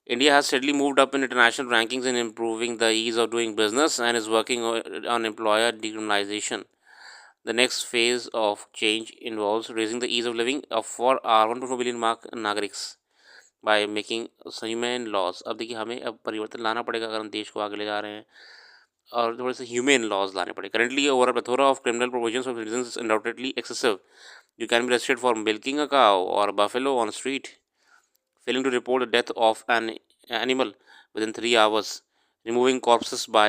India has steadily moved up in international rankings in improving the ease of doing business and is working on employer decriminalization. The next phase of change involves raising the ease of living for our 1.4 billion mark नागरिक्स by making human laws. अब देखिए हमें अब परिवर्तन लाना पड़ेगा अगर हम देश को आगे ले जा रहे हैं और थोड़े से ह्यूमन लॉज लाने पड़े. Currently over plethora of criminal provisions of citizens is undoubtedly excessive. You can be arrested for milking a cow or a buffalo on the street, failing to report the death of an animal within 3 hours, removing corpses by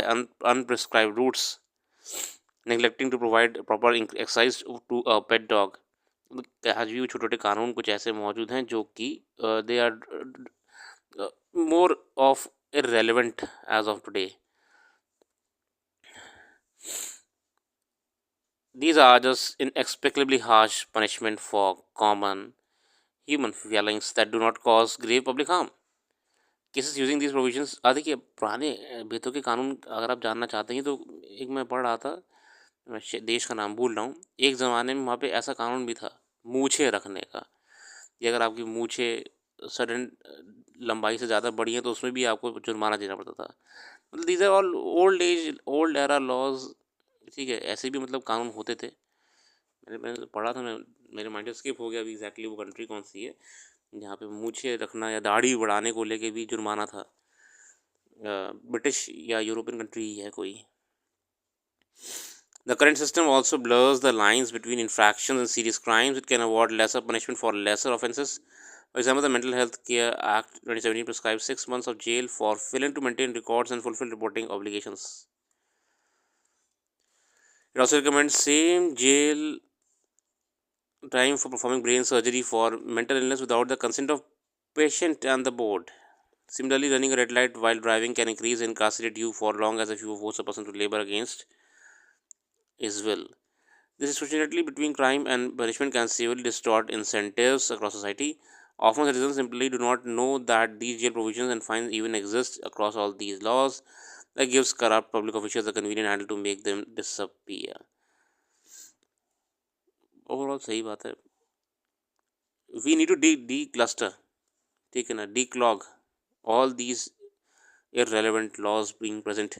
unprescribed routes, neglecting to provide proper exercise to a pet dog. आज भी छोटे छोटे कानून कुछ ऐसे मौजूद हैं जो कि they are more of irrelevant as of today. These are just inexplicably harsh punishment for common human feelings that do not cause grave public harm. Cases using these provisions देखिए पुराने बेतों के कानून अगर आप जानना चाहते हैं तो एक मैं पढ़ रहा था, मैं देश का नाम भूल रहा हूँ. एक ज़माने में वहाँ पे ऐसा कानून भी था मूछें रखने का, कि अगर आपकी मूछें सडन लंबाई से ज़्यादा बड़ी हैं तो उसमें भी आपको जुर्माना देना पड़ता था. मतलब these are all old era laws. ठीक है, ऐसे भी मतलब कानून होते थे. मैंने पढ़ा था, मैं मेरे माइंड से स्किप हो गया अभी एग्जैक्टली वो कंट्री कौन सी है जहाँ पे मूछें रखना या दाढ़ी बढ़ाने को लेके भी जुर्माना था. ब्रिटिश या यूरोपियन कंट्री ही है कोई. The current system also blurs the lines between infractions and serious crimes. It can award lesser punishment for lesser offences. For example, the Mental Health Care Act 2017 prescribes 6 months of jail for failing to maintain records and fulfill reporting obligations. It also recommends same jail time for performing brain surgery for mental illness without the consent of patient and the board. Similarly, running a red light while driving can increase and incarcerate you for long as if you force a person to labor against his will. This disproportionality between crime and punishment can severely distort incentives across society. Often, citizens simply do not know that these jail provisions and fines even exist across all these laws. That gives corrupt public officials a convenient handle to make them disappear. Overall, सही बात है. We need to decluster, ठीक है ना, declog all these irrelevant laws being present,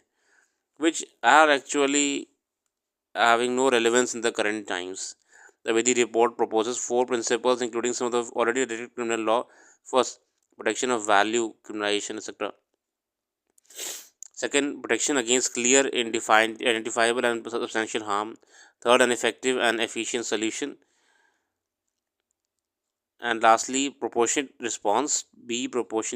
which are actually having no relevance in the current times. The Vedi report proposes 4 principles, including some of the already related criminal law. First, protection of value, criminalization, etc. Second, protection against clear, identifiable, and substantial harm. Third, an effective and efficient solution. And lastly, proportionate response. Be proportionate